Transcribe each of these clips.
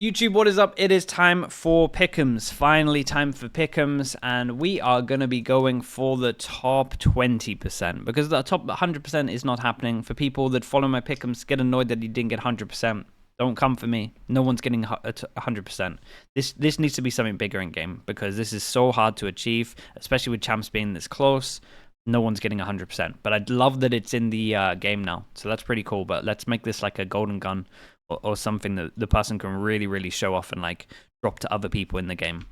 YouTube, what is up? It is time for Pickems. Finally, time for Pickems, and we are going to be going for the top 20% because the top 100% is not happening. For people that follow my Pickems, get annoyed that you didn't get 100%. Don't come for me. No one's getting 100%. This needs to be something bigger in game because this is so hard to achieve, especially with champs being this close. No one's getting 100%, but I'd love that it's in the game now, so that's pretty cool. But let's make this like a golden gun or something that the person can really show off and like drop to other people in the game,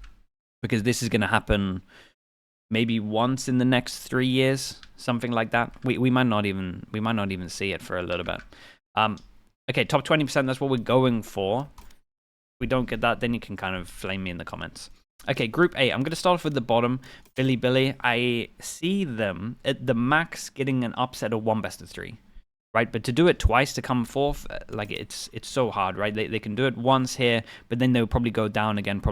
because this is going to happen maybe once in the next 3 years, something like that. We might not even see it for a little bit. Okay, top 20%, that's what we're going for. If we don't get that, then you can kind of flame me in the comments. Okay, Group A. I'm going to start off with the bottom. Billy. I see them at the max getting an upset of 1 best of 3. Right, but to do it twice to come fourth, like it's so hard, right? They can do it once here, but then they'll probably go down again,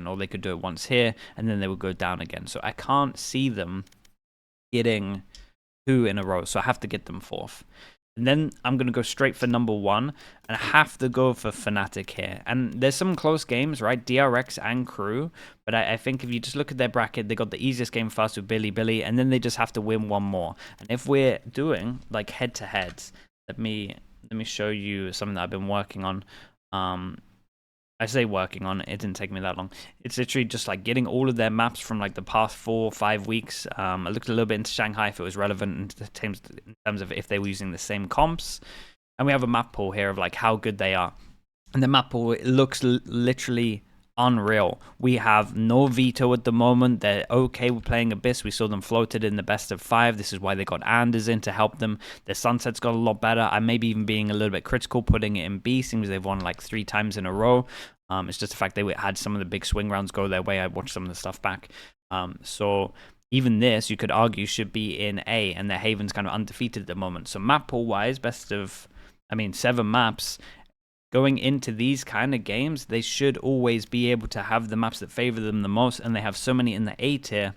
or they could do it once here, and then they will go down again. So I can't see them getting 2 in a row, so I have to get them fourth. And then I'm going to go straight for number 1, and I have to go for Fnatic here. And there's some close games, right? DRX and Crew. But I think if you just look at their bracket, they got the easiest game first with Billy, and then they just have to win 1 more. And if we're doing like head-to-heads, let me show you something that I've been working on. I say working on, it didn't take me that long. It's literally just like getting all of their maps from like the past 4 or 5 weeks. I looked a little bit into Shanghai if it was relevant in terms of if they were using the same comps. And we have a map pool here of like how good they are. And the map pool, it looks literally unreal. We have no veto at the moment. They're okay with playing Abyss. We saw them floated in the best of 5. This is why they got Anders in to help them. Their Sunset's got a lot better. I may be even being a little bit critical putting it in B. Seems they've won like 3 times in a row. It's just the fact they had some of the big swing rounds go their way. I watched some of the stuff back. So even this, you could argue, should be in A, and their Haven's kind of undefeated at the moment. So map pool wise, 7 maps. Going into these kind of games, they should always be able to have the maps that favor them the most, and they have so many in the A tier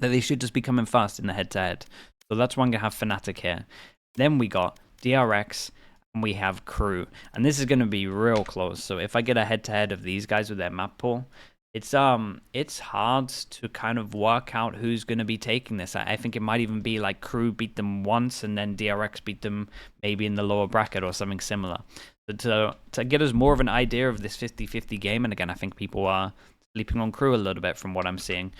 that they should just be coming fast in the head-to-head. So that's why I'm going to have Fnatic here. Then we got DRX, and we have Crew. And this is going to be real close. So if I get a head-to-head of these guys with their map pool, it's hard to kind of work out who's going to be taking this. I think it might even be like Crew beat them once, and then DRX beat them maybe in the lower bracket or something similar. But to get us more of an idea of this 50-50 game, and again, I think people are sleeping on Crew a little bit from what I'm seeing.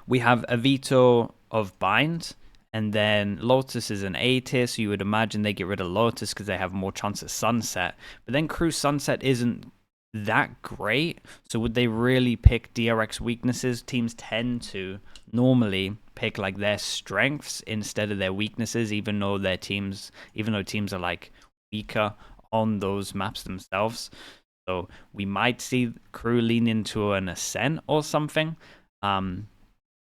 We have a veto of Bind, and then Lotus is an A tier, so you would imagine they get rid of Lotus because they have more chance at Sunset. But then Crew Sunset isn't that great, so would they really pick DRX weaknesses? Teams tend to normally pick like their strengths instead of their weaknesses, even though teams are like weaker on those maps themselves. So we might see Crew lean into an Ascent or something when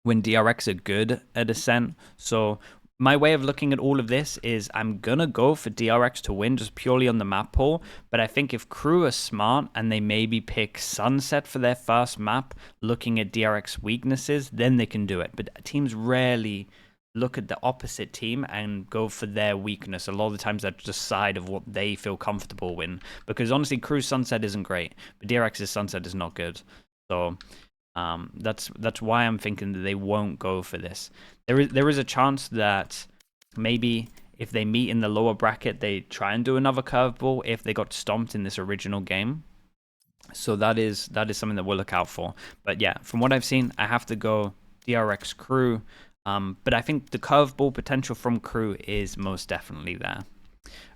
DRX are good at Ascent. So my way of looking at all of this is I'm gonna go for DRX to win just purely on the map pool, but I think if Crew are smart and they maybe pick Sunset for their first map looking at DRX weaknesses, then they can do it. But teams rarely look at the opposite team and go for their weakness. A lot of the times they just side of what they feel comfortable in, because honestly Crew's Sunset isn't great, but DRX's Sunset is not good. So that's why I'm thinking that they won't go for this. There is a chance that maybe if they meet in the lower bracket, they try and do another curveball if they got stomped in this original game. So that is something that we'll look out for. But yeah, from what I've seen, I have to go DRX Crew. But I think the curveball potential from Crew is most definitely there.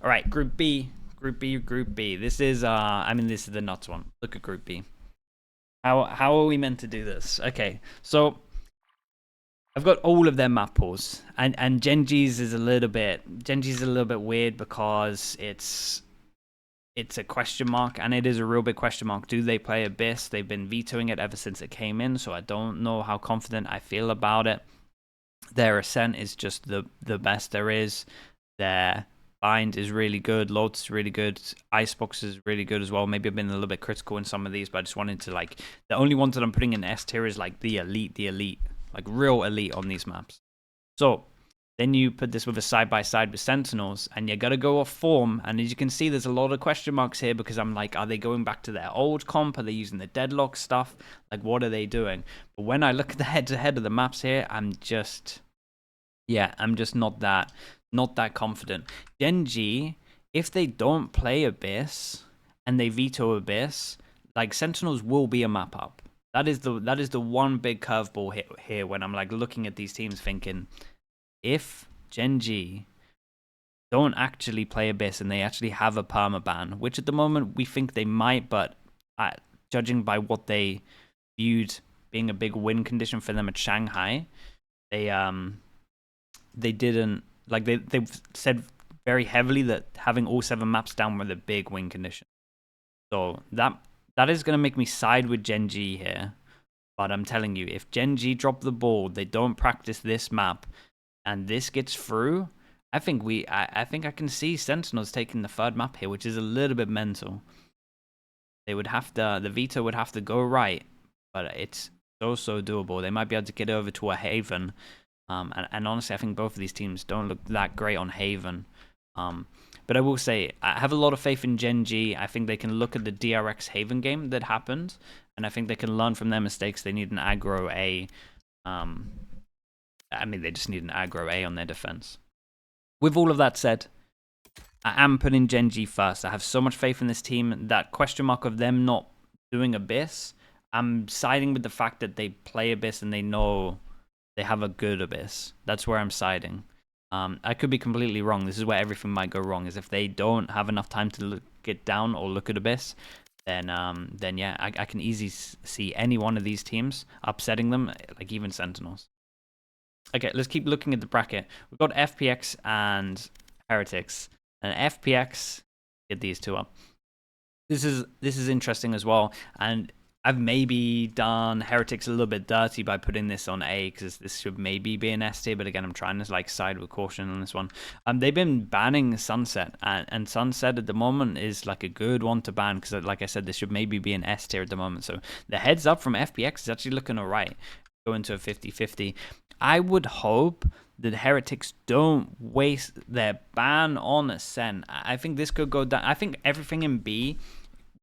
All right, Group B. This is this is the nuts one. Look at Group B. How are we meant to do this? Okay, so I've got all of their map pools, and Genji's is a little bit weird because it's a question mark, and it is a real big question mark. Do they play Abyss? They've been vetoing it ever since it came in, so I don't know how confident I feel about it. Their Ascent is just the best there is. Their Bind is really good. Lotus is really good. Icebox is really good as well. Maybe I've been a little bit critical in some of these, but I just wanted to like, the only ones that I'm putting in S tier is like the elite, like real elite on these maps. So Then you put this with a side-by-side with Sentinels, and you got to go off form. And as you can see, there's a lot of question marks here because I'm like, are they going back to their old comp? Are they using the deadlock stuff? Like, what are they doing? But when I look at the head-to-head of the maps here, I'm just not that confident. Gen.G, if they don't play Abyss and they veto Abyss, like Sentinels will be a map up. That is the one big curveball here when I'm like looking at these teams thinking, if Gen.G don't actually play Abyss and they actually have a permaban, which at the moment we think they might, but judging by what they viewed being a big win condition for them at Shanghai, they didn't, like, they've said very heavily that having all 7 maps down were the big win condition. So that is going to make me side with Gen.G here. But I'm telling you, if Gen.G drop the ball, they don't practice this map, and this gets through, I think I can see Sentinels taking the 3rd map here, which is a little bit mental. They would have to, the veto would have to go right, but it's so doable. They might be able to get over to a Haven. And honestly, I think both of these teams don't look that great on Haven. But I will say, I have a lot of faith in Gen.G. I think they can look at the DRX Haven game that happened, and I think they can learn from their mistakes. They need an aggro A. I mean, they just need an aggro A on their defense. With all of that said, I am putting Gen.G first. I have so much faith in this team. That question mark of them not doing Abyss, I'm siding with the fact that they play Abyss and they know they have a good Abyss. That's where I'm siding. I could be completely wrong. This is where everything might go wrong, is if they don't have enough time to look it down or look at Abyss, then yeah, I can easily see any one of these teams upsetting them, like even Sentinels. Okay, let's keep looking at the bracket. We've got FPX and Heretics. And FPX, get these two up. This is interesting as well. And I've maybe done Heretics a little bit dirty by putting this on A, because this should maybe be an S tier, but again, I'm trying to like side with caution on this one. They've been banning Sunset, and Sunset at the moment is like a good one to ban, because like I said, this should maybe be an S tier at the moment. So the heads up from FPX is actually looking alright. Going to a 50-50. I would hope that Heretics don't waste their ban on Ascent. I think this could go down. I think everything in B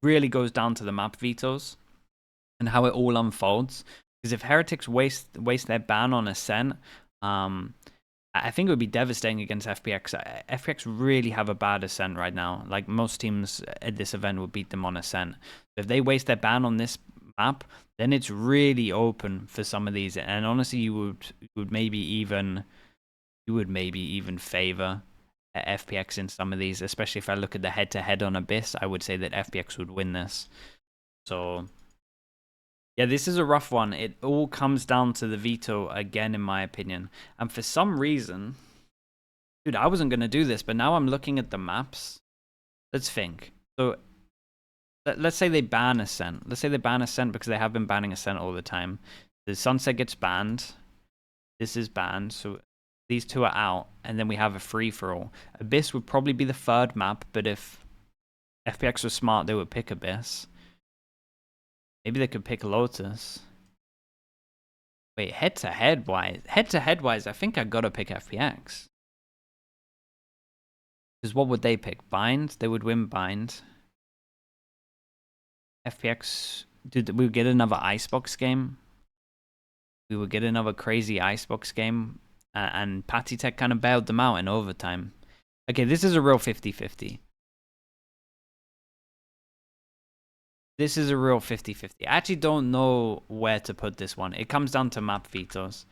really goes down to the map vetoes and how it all unfolds. Because if Heretics waste their ban on Ascent, I think it would be devastating against FPX. FPX really have a bad Ascent right now. Like, most teams at this event would beat them on Ascent. If they waste their ban on this map, then it's really open for some of these. And honestly, you would maybe even favor FPX in some of these, especially if I look at the head-to-head on Abyss. I would say that FPX would win this. So yeah, this is a rough one. It all comes down to the veto again, in my opinion. And for some reason, dude, I wasn't going to do this, but now I'm looking at the maps. Let's think. So let's say they ban Ascent. Let's say they ban Ascent, because they have been banning Ascent all the time. The Sunset gets banned. This is banned. So these two are out. And then we have a free-for-all. Abyss would probably be the 3rd map, but if FPX was smart, they would pick Abyss. Maybe they could pick Lotus. Wait, head-to-head wise, I think I gotta pick FPX. Because what would they pick? Bind? They would win Bind. FPX, dude, we would get another Icebox game. We would get another crazy Icebox game. And Patty Tech kind of bailed them out in overtime. Okay, this is a real 50-50. This is a real 50-50. I actually don't know where to put this one. It comes down to map vetoes.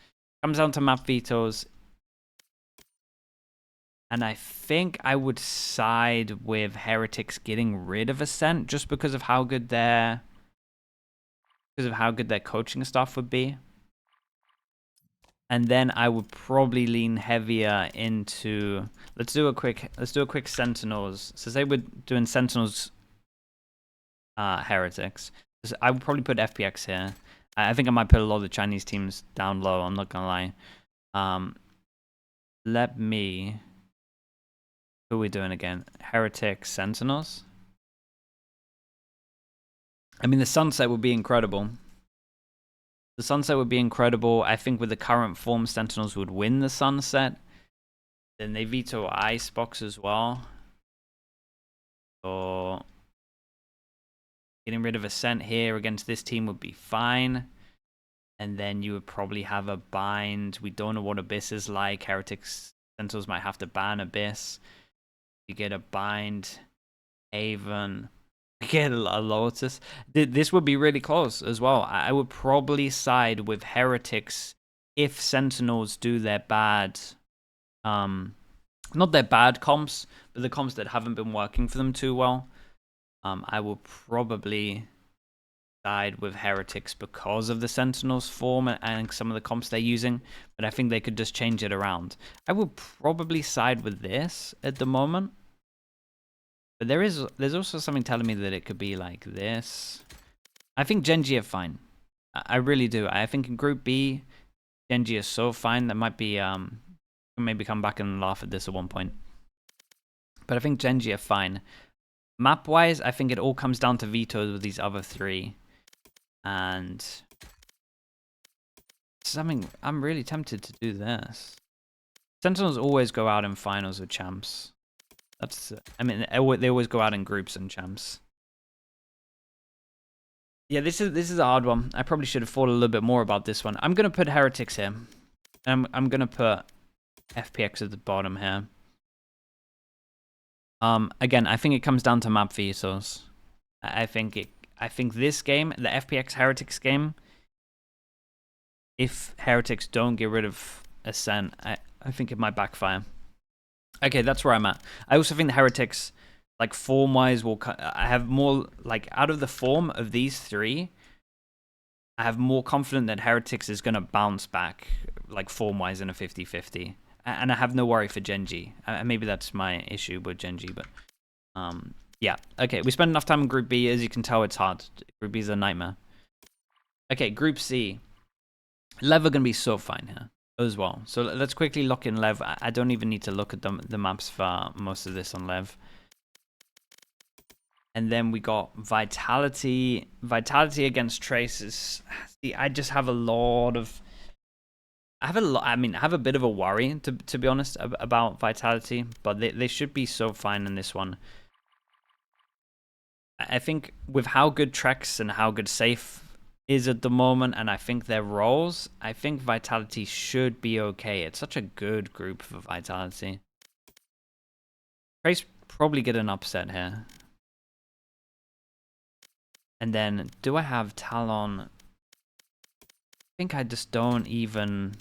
And I think I would side with Heretics getting rid of Ascent, just because of how good their coaching staff would be. And then I would probably lean heavier into, let's do a quick Sentinels. So say we're doing Sentinels Heretics. I would probably put FPX here. I think I might put a lot of the Chinese teams down low, I'm not gonna lie. Let me, who are we doing again? Heretics, Sentinels. I mean, the Sunset would be incredible. I think with the current form, Sentinels would win the Sunset. Then they veto Icebox as well. So getting rid of Ascent here against this team would be fine. And then you would probably have a bind. We don't know what Abyss is like. Heretics Sentinels might have to ban Abyss. You get a bind. Haven. Get a Lotus. This would be really close as well. I would probably side with Heretics if Sentinels do their bad, not their bad comps, but the comps that haven't been working for them too well. I will probably side with Heretics because of the Sentinels form and some of the comps they're using, but I think they could just change it around. I would probably side with this at the moment. But there's also something telling me that it could be like this. I think Genji are fine. I really do. I think in Group B, Genji is so fine that might be maybe come back and laugh at this at one point. But I think Genji are fine. Map wise, I think it all comes down to vetoes with these other three. And something I'm really tempted to do this. Sentinels always go out in finals with champs. That's, I mean, they always go out in groups and champs. Yeah, this is a hard one. I probably should have thought a little bit more about this one. I'm gonna put Heretics here. I'm gonna put FPX at the bottom here. Again, I think it comes down to map vetoes. I think this game, the FPX Heretics game, if Heretics don't get rid of Ascent, I think it might backfire. Okay, that's where I'm at. I also think the Heretics, like form-wise, I have more, like, out of the form of these three, I have more confident that Heretics is going to bounce back, like, form-wise in a 50-50. And I have no worry for Genji. Maybe that's my issue with Genji, but, yeah. Okay, we spent enough time in Group B. As you can tell, it's hard. Group B is a nightmare. Okay, Group C. Lev are going to be so fine here as well. So let's quickly lock in Lev. I don't even need to look at the maps for most of this on Lev. And then we got Vitality. Vitality against Traces. See, I just have a lot of... I have a bit of a worry, to be honest, about Vitality. But they should be so fine in this one. I think with how good Trex and how good Safe is at the moment, and I think their roles, I think Vitality should be okay. It's such a good group for Vitality. Trace probably get an upset here. And then, do I have Talon? I think I just don't even...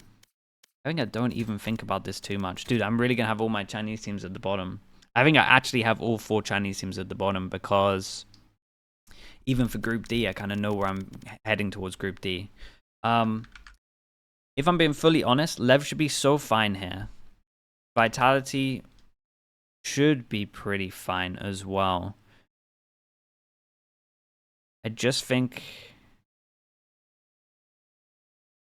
I think I don't even think about this too much. Dude, I'm really going to have all my Chinese teams at the bottom. I think I actually have all 4 Chinese teams at the bottom because... even for Group D, I kind of know where I'm heading towards Group D. If I'm being fully honest, Lev should be so fine here. Vitality should be pretty fine as well. I just think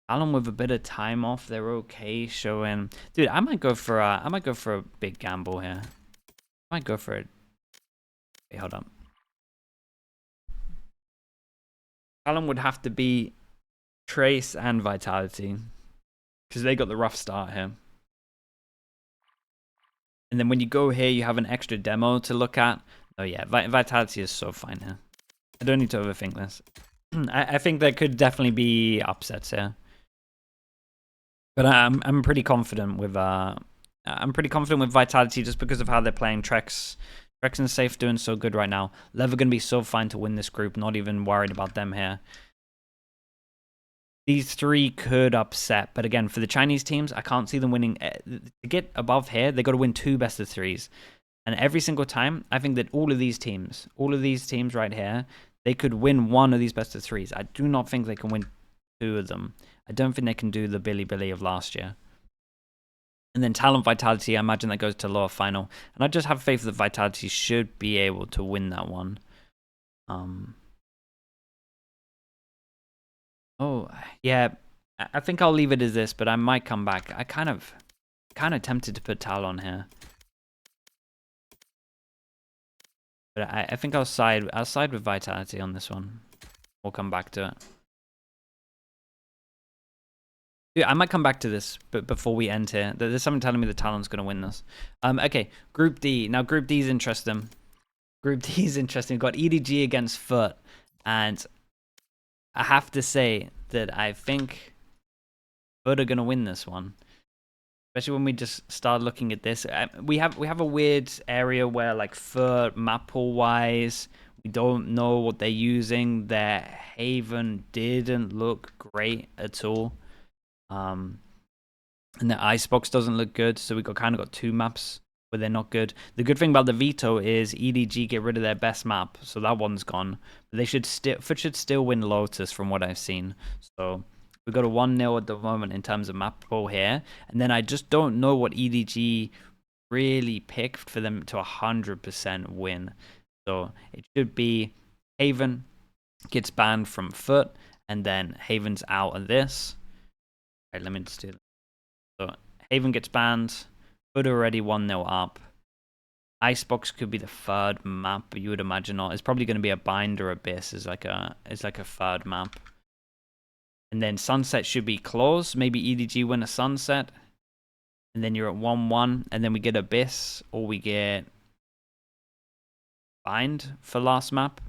Talon with a bit of time off, they're okay showing. Dude, I might go for a big gamble here. I might go for it. Wait, hold on. Talon would have to be Trace and Vitality because they got the rough start here. And then when you go here, you have an extra demo to look at. Oh yeah, Vitality is so fine here. I don't need to overthink this. I think there could definitely be upsets here, but I'm pretty confident with Vitality just because of how they're playing. Trex and Safe doing so good right now. Lev are going to be so fine to win this group. Not even worried about them here. These 3 could upset, but again, for the Chinese teams, I can't see them winning. To get above here, they got to win 2 best of 3s. And every single time, I think that all of these teams right here, they could win 1 of these best of 3s. I do not think they can win 2 of them. I don't think they can do the Billy of last year. And then Talent Vitality, I imagine that goes to lower final. And I just have faith that Vitality should be able to win that one. Oh, yeah. I think I'll leave it as this, but I might come back. I kind of tempted to put Talon here. But I think I'll side with Vitality on this one. We'll come back to it. Dude, I might come back to this, but before we end here, there's someone telling me the Talon's going to win this. Okay, Group D. Now, Group D is interesting. Group D is interesting. We've got EDG against Foot, and I have to say that I think Foot are going to win this one. Especially when we just start looking at this. We have a weird area where, like, Foot, map pool wise, we don't know what they're using. Their Haven didn't look great at all. And the icebox doesn't look good, so we kind of got two maps where they're not good. The good thing about the veto is EDG get rid of their best map, so that one's gone. But they should still win Lotus from what I've seen. So we've got a 1-0 at the moment in terms of map pool here, and then I just don't know what EDG really picked for them to 100% win. So it should be Haven gets banned from Foot, and then Haven's out of this. Right, let me just do that. So Haven gets banned. Foot already 1-0 up. Icebox could be the third map, but you would imagine not. It's probably going to be a Binder Abyss is like a third map. And then Sunset should be close. Maybe EDG win a Sunset. And then you're at 1-1. And then we get Abyss, or we get Bind for last map.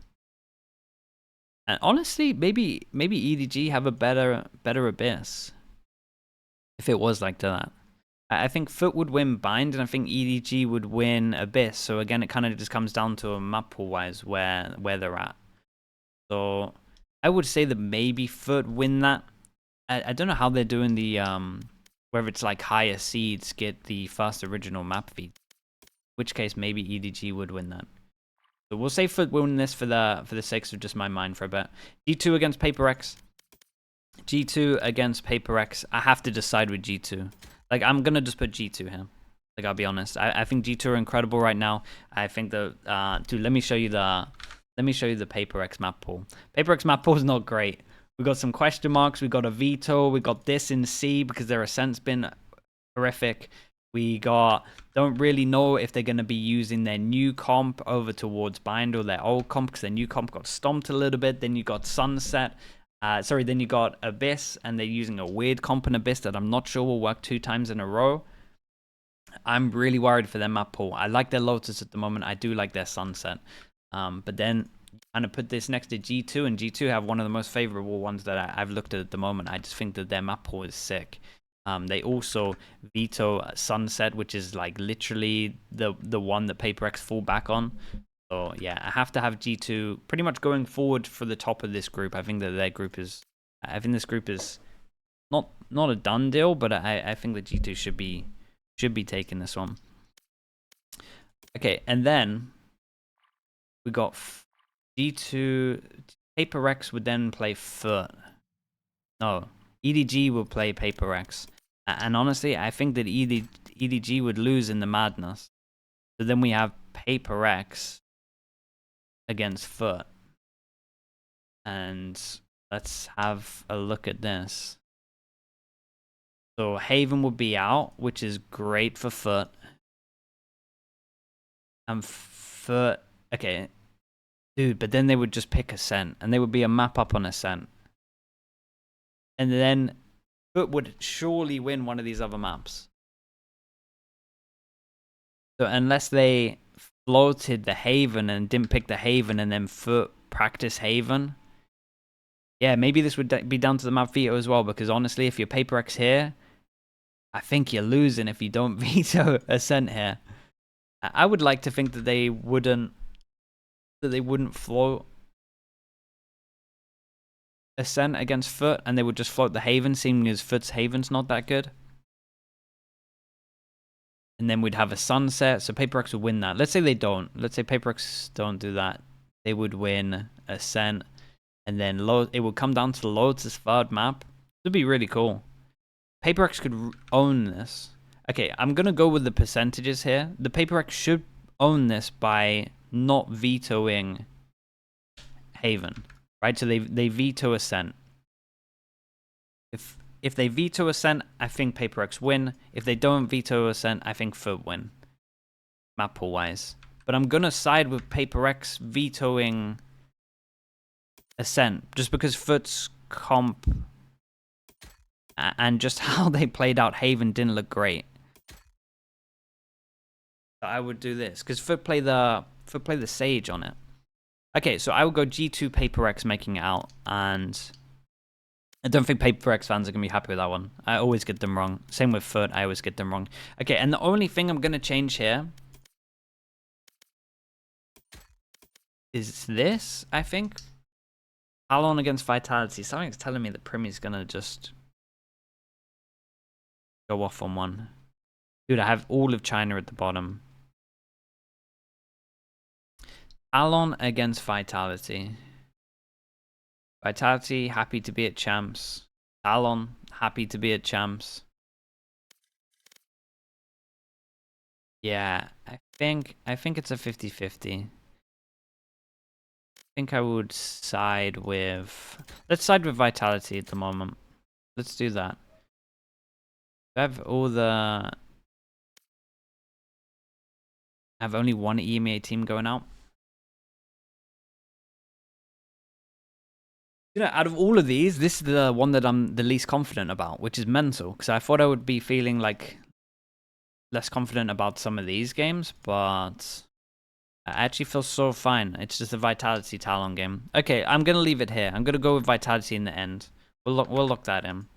And honestly, maybe EDG have a better Abyss. If it was like that. I think Foot would win Bind, and I think EDG would win Abyss. So again, it kind of just comes down to a map pool wise where they're at. So I would say that maybe Foot win that. I don't know how they're doing the whether it's like higher seeds get the first original map feed. In which case maybe EDG would win that. So we'll say Foot win this for the sake of just my mind for a bit. G2 against Paper X. G2 against Paper X. I have to decide with G2. Like, I'm gonna just put G2 here. Like, I'll be honest. I think G2 are incredible right now. I think the dude, let me show you the Paper X map pool. Paper X map pool is not great. We got some question marks. We got a veto. We got this in C because their ascent's been horrific. We don't really know if they're gonna be using their new comp over towards Bind or their old comp because their new comp got stomped a little bit. Then you got Sunset. Then you got Abyss, and they're using a weird comp in Abyss that I'm not sure will work 2 times in a row. I'm really worried for their map pool. I like their Lotus at the moment. I do like their Sunset. But then kind of put this next to G2, and G2 have one of the most favorable ones that I've looked at the moment. I just think that their map pool is sick. They also veto Sunset, which is like literally the one that Paper X fall back on. So yeah, I have to have G2 pretty much going forward for the top of this group. I think that their group is, I think this group is not a done deal, but I think that G2 should be taking this one. Okay, and then we got G2. Paper X would then play Foot. No, EDG will play Paper X. And honestly, I think that EDG would lose in the madness. So then we have Paper X against Foot. And let's have a look at this. So Haven would be out, which is great for Foot. And Foot, okay. Dude, but then they would just pick Ascent, and they would be a map up on Ascent. And then Foot would surely win one of these other maps. So unless they floated the Haven and didn't pick the Haven and then Foot practice Haven. Yeah, maybe this would be down to the map veto as well, because honestly, if you're Paper X here, I think you're losing if you don't veto Ascent here. I would like to think that they wouldn't float Ascent against Foot, and they would just float the Haven, seeing as Foot's Haven's not that good. And then we'd have a Sunset, so Paper X would win that. Let's say they don't. Let's say Paper X don't do that. They would win Ascent, and then it would come down to the Lotus third map. It would be really cool. Paper X could own this. Okay, I'm going to go with the percentages here. The Paper X should own this by not vetoing Haven, right? So they veto Ascent. If they veto Ascent, I think Paper X win. If they don't veto Ascent, I think Foot win. Map pool wise. But I'm going to side with Paper X vetoing Ascent, just because Foot's comp and just how they played out Haven didn't look great. So I would do this because play the Sage on it. Okay, so I will go G2 Paper X making it out, and I don't think Paper X fans are gonna be happy with that one. I always get them wrong. Same with Foot, I always get them wrong. Okay, and the only thing I'm gonna change here is this, I think. Talon against Vitality. Something's telling me that Primmy's gonna just go off on one. Dude, I have all of China at the bottom. Talon against Vitality. Vitality, happy to be at champs. Talon, happy to be at champs. Yeah, I think it's a 50-50. I think I would side with... Let's side with Vitality at the moment. Let's do that. I have all the... I have only one EMEA team going out. You know, out of all of these, this is the one that I'm the least confident about, which is mental. Because I thought I would be feeling like less confident about some of these games, but I actually feel so fine. It's just a Vitality Talon game. Okay, I'm gonna leave it here. I'm gonna go with Vitality in the end. We'll lock that in.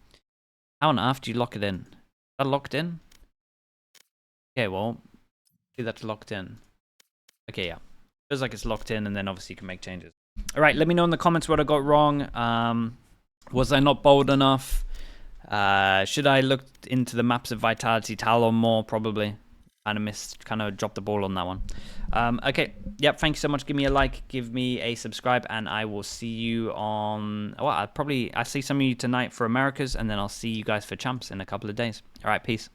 How on earth do you lock it in? Is that locked in? Okay, well, see that's locked in. Okay, yeah. Feels like it's locked in, and then obviously you can make changes. All right, let me know in the comments what I got wrong. Was I not bold enough? Should I look into the maps of Vitality Talon more? Probably. Kind of dropped the ball on that one. Okay, yep, thank you so much. Give me a like, give me a subscribe, and I will see you on... Well, I see some of you tonight for Americas, and then I'll see you guys for champs in a couple of days. All right, peace.